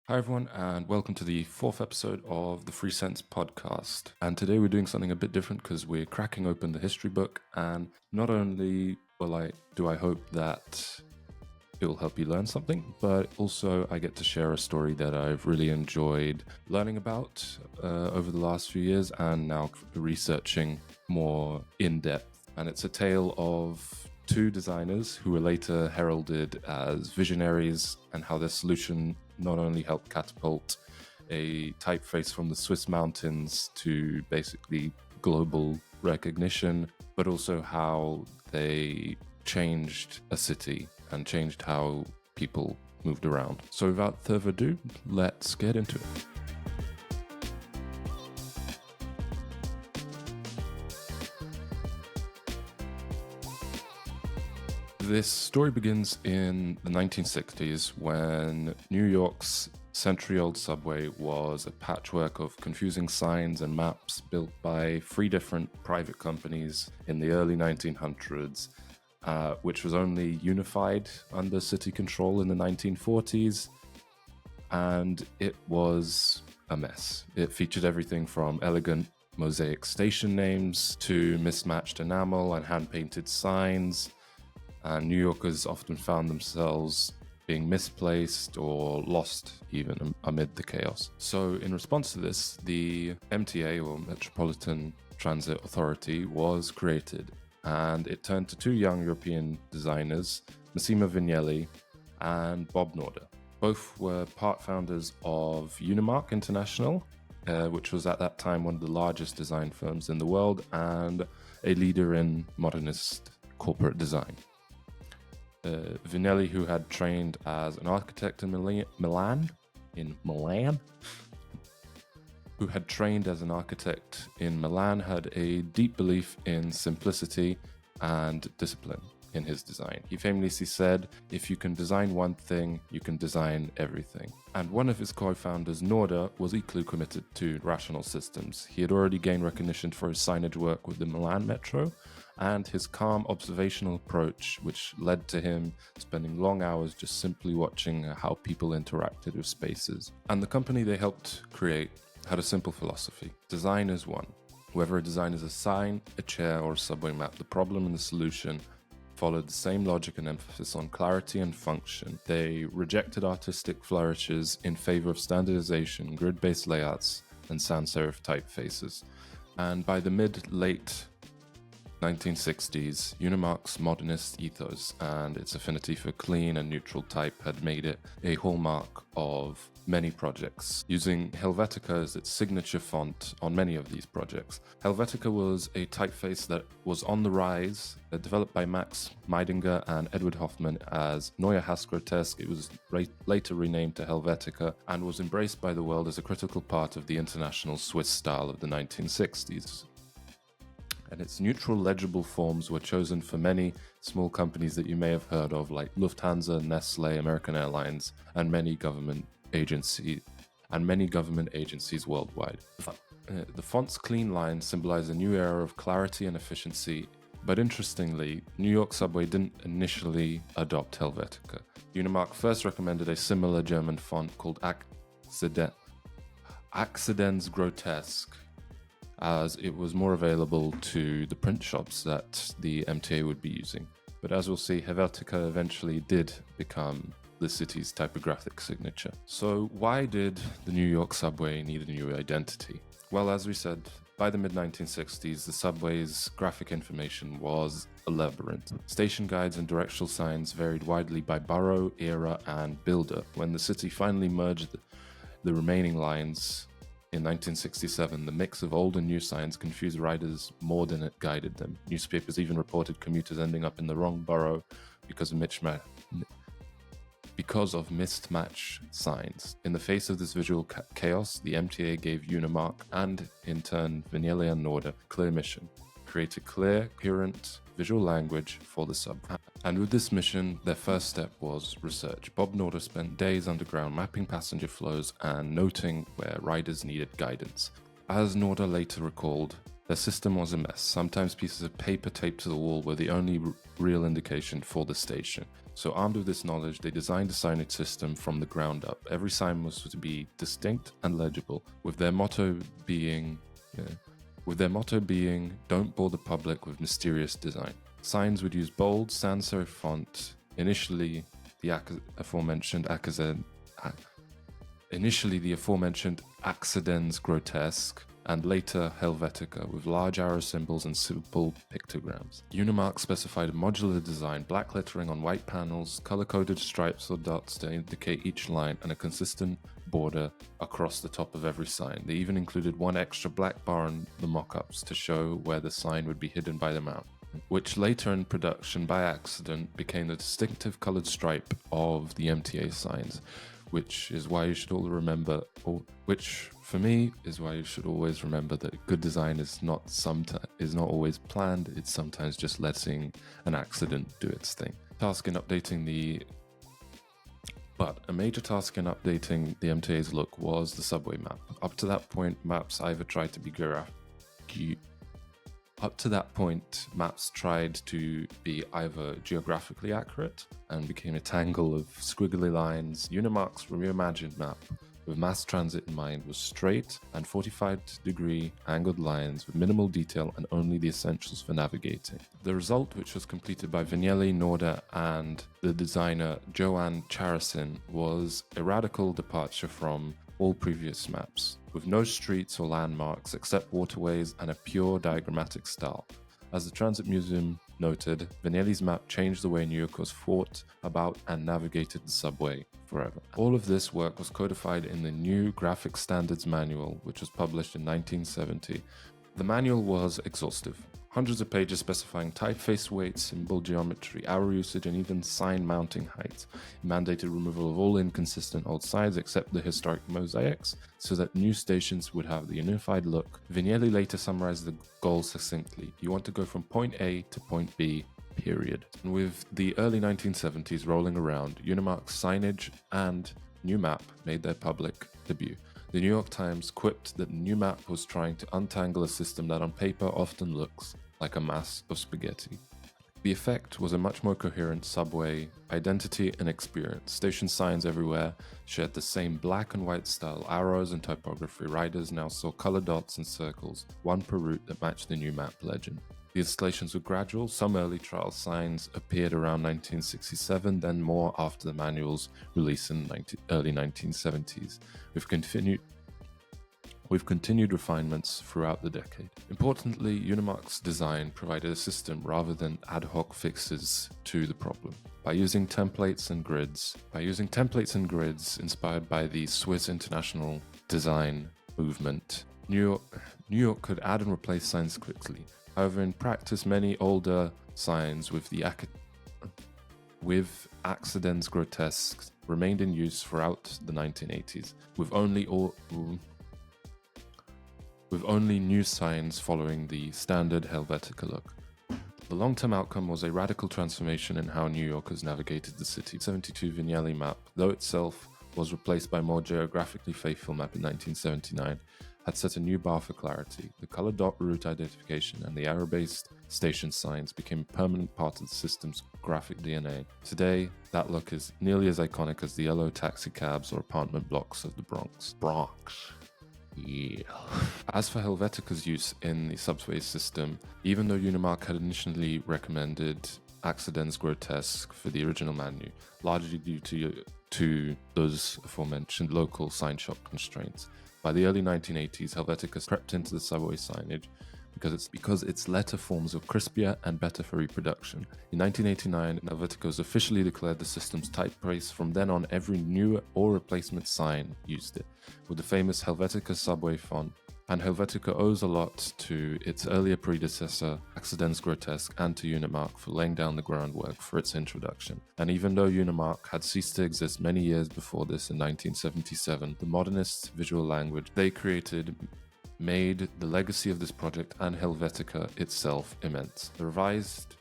Hi, everyone, and welcome to the fourth episode of the Free Sense podcast. And today we're doing something a bit different because we're cracking open the history book. And not only do I hope that it will help you learn something, but also I get to share a story that I've really enjoyed learning about over the last few years and now researching more in depth. And it's a tale of two designers who were later heralded as visionaries and how their solution not only helped catapult a typeface from the Swiss mountains to basically global recognition, but also how they changed a city and changed how people moved around. So without further ado, let's get into it. This story begins in the 1960s when New York's century-old subway was a patchwork of confusing signs and maps built by three different private companies in the early 1900s, which was only unified under city control in the 1940s, and it was a mess. It featured everything from elegant mosaic station names to mismatched enamel and hand-painted signs. And New Yorkers often found themselves being misplaced or lost even amid the chaos. So in response to this, the MTA, or Metropolitan Transit Authority, was created. And it turned to two young European designers, Massimo Vignelli and Bob Norder. Both were part founders of Unimark International, which was at that time one of the largest design firms in the world and a leader in modernist corporate design. Vignelli, who had trained as an architect in Milan, had a deep belief in simplicity and discipline in his design. He famously said, "If you can design one thing, you can design everything." And one of his co-founders, Norder, was equally committed to rational systems. He had already gained recognition for his signage work with the Milan Metro, and his calm observational approach, which led to him spending long hours just simply watching how people interacted with spaces. And the company they helped create had a simple philosophy: design is one. Whether a design is a sign, a chair, or a subway map, the problem and the solution followed the same logic and emphasis on clarity and function. They rejected artistic flourishes in favor of standardization, grid-based layouts, and sans-serif typefaces. And by the mid-late 1960s, Unimark's modernist ethos and its affinity for clean and neutral type had made it a hallmark of many projects, using Helvetica as its signature font on many of these projects. Helvetica was a typeface that was on the rise, developed by Max Meidinger and Edward Hoffman as Neue Grotesk. It was later renamed to Helvetica and was embraced by the world as a critical part of the international Swiss style of the 1960s. And its neutral legible forms were chosen for many small companies that you may have heard of, like Lufthansa, Nestle, American Airlines, and many government agencies worldwide. The font's clean lines symbolize a new era of clarity and efficiency, but interestingly, New York Subway didn't initially adopt Helvetica. Unimark first recommended a similar German font called Accidens Grotesk, as it was more available to the print shops that the MTA would be using. But as we'll see, Helvetica eventually did become the city's typographic signature. So why did the New York subway need a new identity? Well, as we said, by the mid-1960s, the subway's graphic information was a labyrinth. Station guides and directional signs varied widely by borough, era, and builder. When the city finally merged the remaining lines in 1967, the mix of old and new signs confused riders more than it guided them. Newspapers even reported commuters ending up in the wrong borough because of mismatched signs. In the face of this visual chaos, the MTA gave Unimark, and in turn Vignelli and Norder, a clear mission: create a clear, coherent visual language for the subway. And with this mission, their first step was research. Bob Norder spent days underground mapping passenger flows and noting where riders needed guidance. As Norder later recalled, Their system was a mess. Sometimes pieces of paper taped to the wall were the only real indication for the station. So armed with this knowledge, they designed a signage system from the ground up. Every sign was to be distinct and legible, with their motto being, "Don't bore the public with mysterious design." Signs would use bold sans serif font, initially the aforementioned Accidens Grotesque, and later Helvetica, with large arrow symbols and simple pictograms. Unimark specified a modular design, black lettering on white panels, color-coded stripes or dots to indicate each line, and a consistent border across the top of every sign. They even included one extra black bar on the mock-ups to show where the sign would be hidden by the mountain, which later in production by accident became the distinctive colored stripe of the MTA signs, which is why you should all remember, which for me is why you should always remember that good design is not always planned. It's sometimes just letting an accident do its thing. A major task in updating the MTA's look was the subway map. Up to that point, maps tried to be either geographically accurate and became a tangle of squiggly lines. Unimark's reimagined map, with mass transit in mind, was straight and 45-degree angled lines with minimal detail and only the essentials for navigating. The result, which was completed by Vignelli, Norda, and the designer Joanne Charasin, was a radical departure from all previous maps, with no streets or landmarks except waterways and a pure diagrammatic style. As the Transit Museum noted, Vignelli's map changed the way New Yorkers thought about and navigated the subway forever. All of this work was codified in the new Graphic Standards Manual, which was published in 1970. The manual was exhaustive. Hundreds of pages specifying typeface weight, symbol geometry, arrow usage, and even sign mounting height. It mandated removal of all inconsistent old signs except the historic mosaics, so that new stations would have the unified look. Vignelli later summarized the goal succinctly: you want to go from point A to point B, period. And with the early 1970s rolling around, Unimark's signage and new map made their public debut. The New York Times quipped that the new map was trying to untangle a system that on paper often looks like a mass of spaghetti. The effect was a much more coherent subway identity and experience. Station signs everywhere shared the same black and white style, arrows and typography. Riders now saw color dots and circles, one per route, that matched the new map legend. The installations were gradual. Some early trial signs appeared around 1967, then more after the manual's release in early 1970s. With continued refinements throughout the decade. Importantly, Unimark's design provided a system rather than ad hoc fixes to the problem. By using templates and grids inspired by the Swiss international design movement, New York could add and replace signs quickly. However, in practice, many older signs with accidents grotesque remained in use throughout the 1980s, with only new signs following the standard Helvetica look. The long-term outcome was a radical transformation in how New Yorkers navigated the city. The 1972 Vignelli map, though itself was replaced by a more geographically faithful map in 1979, had set a new bar for clarity. The color dot route identification and the arrow-based station signs became a permanent part of the system's graphic DNA. Today, that look is nearly as iconic as the yellow taxi cabs or apartment blocks of the Bronx. Yeah. As for Helvetica's use in the subway system, even though Unimark had initially recommended Accidents Grotesque for the original menu, largely due to those aforementioned local sign shop constraints, by the early 1980s, Helvetica crept into the subway signage because its letter forms were crispier and better for reproduction. In 1989, Helvetica was officially declared the system's typeface. From then on, every new or replacement sign used it, with the famous Helvetica subway font. And Helvetica owes a lot to its earlier predecessor, Accidents Grotesque, and to Unimark for laying down the groundwork for its introduction. And even though Unimark had ceased to exist many years before this in 1977, the modernist visual language they created made the legacy of this project and Helvetica itself immense. The revised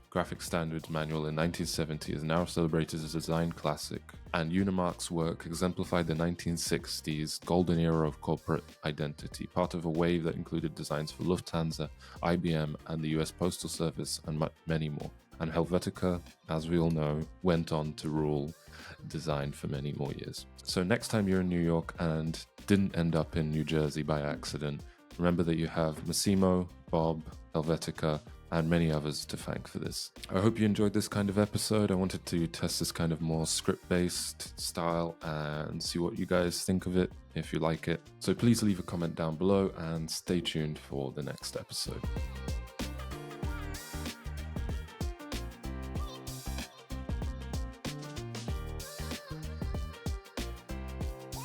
graphic standards manual in 1970 is now celebrated as a design classic, and Unimark's work exemplified the 1960s golden era of corporate identity, part of a wave that included designs for Lufthansa, IBM, and the US Postal Service, and many more. And Helvetica, as we all know, went on to rule design for many more years. So next time you're in New York and didn't end up in New Jersey by accident, remember that you have Massimo, Bob, Helvetica, and many others to thank for this. I hope you enjoyed this kind of episode. I wanted to test this kind of more script-based style and see what you guys think of it, if you like it. So please leave a comment down below and stay tuned for the next episode.